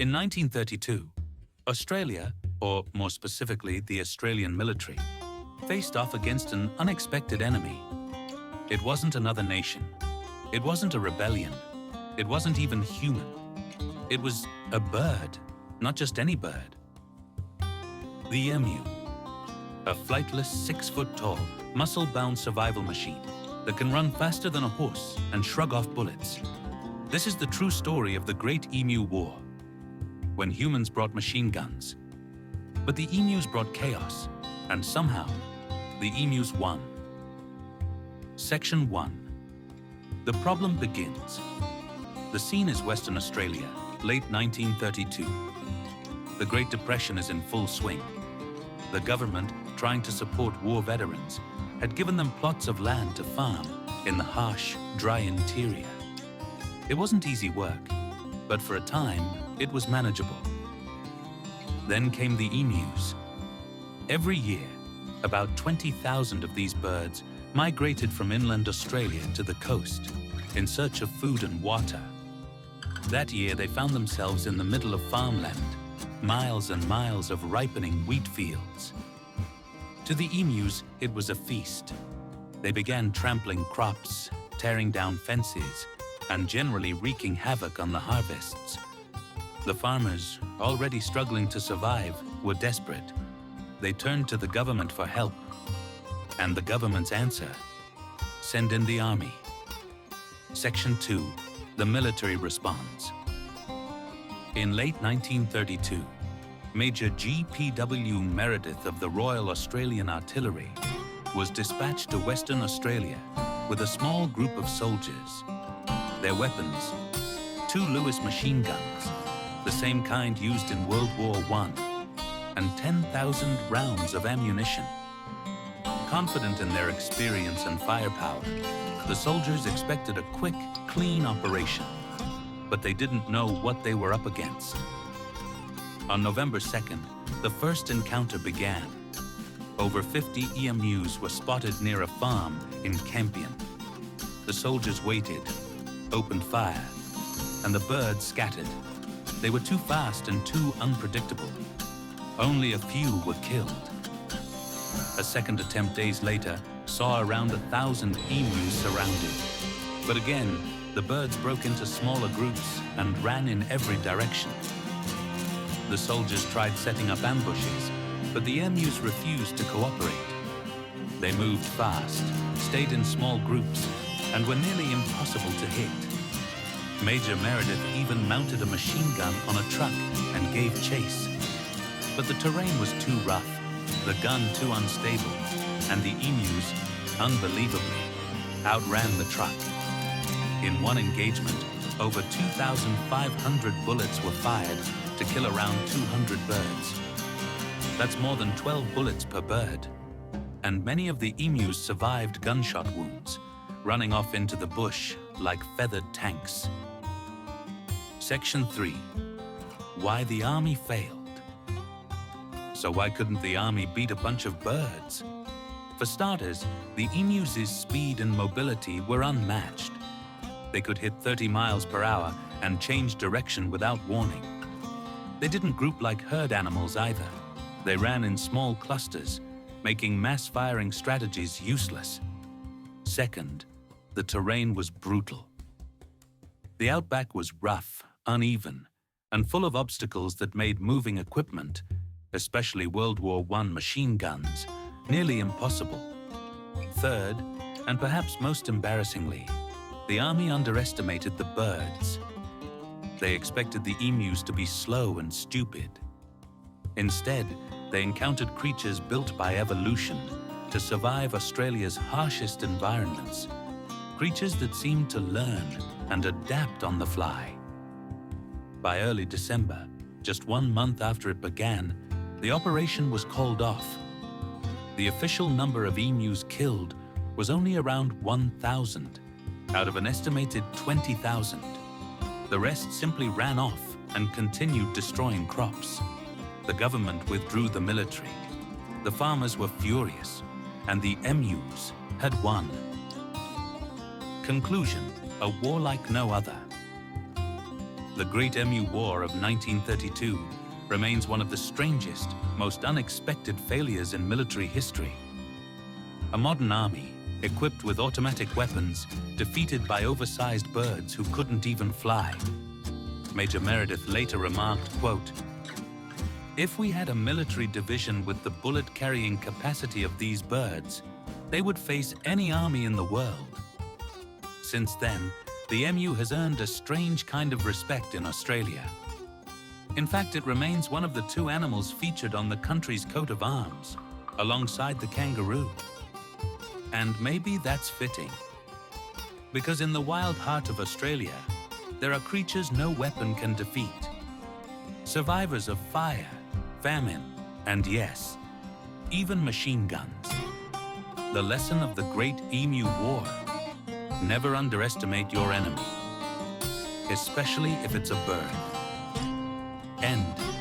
In 1932, Australia, or more specifically the Australian military, faced off against an unexpected enemy. It wasn't another nation. It wasn't a rebellion. It wasn't even human. It was a bird, not just any bird. The emu, a flightless 6-foot-tall, muscle-bound survival machine that can run faster than a horse and shrug off bullets. This is the true story of the Great Emu War, when humans brought machine guns. But the emus brought chaos, and somehow, the emus won. Section 1. The problem begins. The scene is Western Australia, late 1932. The Great Depression is in full swing. The government, trying to support war veterans, had given them plots of land to farm in the harsh, dry interior. It wasn't easy work, but for a time, it was manageable. Then came the emus. Every year, about 20,000 of these birds migrated from inland Australia to the coast in search of food and water. That year, they found themselves in the middle of farmland, miles and miles of ripening wheat fields. To the emus, it was a feast. They began trampling crops, tearing down fences, and generally wreaking havoc on the harvests. The farmers, already struggling to survive, were desperate. They turned to the government for help. And the government's answer? Send in the army. Section 2. The military responds. In late 1932, Major G.P.W. Meredith of the Royal Australian Artillery was dispatched to Western Australia with a small group of soldiers. Their weapons, 2 Lewis machine guns, the same kind used in World War I, and 10,000 rounds of ammunition. Confident in their experience and firepower, the soldiers expected a quick, clean operation, but they didn't know what they were up against. On November 2nd, the first encounter began. Over 50 emus were spotted near a farm in Campion. The soldiers waited, opened fire, and the birds scattered. They were too fast and too unpredictable. Only a few were killed. A second attempt days later saw around 1,000 emus surrounded. But again, the birds broke into smaller groups and ran in every direction. The soldiers tried setting up ambushes, but the emus refused to cooperate. They moved fast, stayed in small groups, and were nearly impossible to hit. Major Meredith even mounted a machine gun on a truck and gave chase. But the terrain was too rough, the gun too unstable, and the emus, unbelievably, outran the truck. In one engagement, over 2,500 bullets were fired to kill around 200 birds. That's more than 12 bullets per bird. And many of the emus survived gunshot wounds, running off into the bush like feathered tanks. Section 3. Why the army failed. So why couldn't the army beat a bunch of birds? For starters, the emus' speed and mobility were unmatched. They could hit 30 miles per hour and change direction without warning. They didn't group like herd animals either. They ran in small clusters, making mass-firing strategies useless. Second, the terrain was brutal. The outback was rough, uneven, and full of obstacles that made moving equipment, especially World War I machine guns, nearly impossible. Third, and perhaps most embarrassingly, the army underestimated the birds. They expected the emus to be slow and stupid. Instead, they encountered creatures built by evolution to survive Australia's harshest environments. Creatures that seemed to learn and adapt on the fly. By early December, just 1 month after it began, the operation was called off. The official number of emus killed was only around 1,000 out of an estimated 20,000. The rest simply ran off and continued destroying crops. The government withdrew the military. The farmers were furious, and the emus had won. Conclusion: a war like no other. The Great Emu War of 1932 remains one of the strangest, most unexpected failures in military history. A modern army, equipped with automatic weapons, defeated by oversized birds who couldn't even fly. Major Meredith later remarked, quote, "If we had a military division with the bullet-carrying capacity of these birds, they would face any army in the world." Since then, the emu has earned a strange kind of respect in Australia. In fact, it remains one of the two animals featured on the country's coat of arms, alongside the kangaroo. And maybe that's fitting, because in the wild heart of Australia, there are creatures no weapon can defeat. Survivors of fire, famine, and yes, even machine guns. The lesson of the Great Emu War: never underestimate your enemy, especially if it's a bird. End.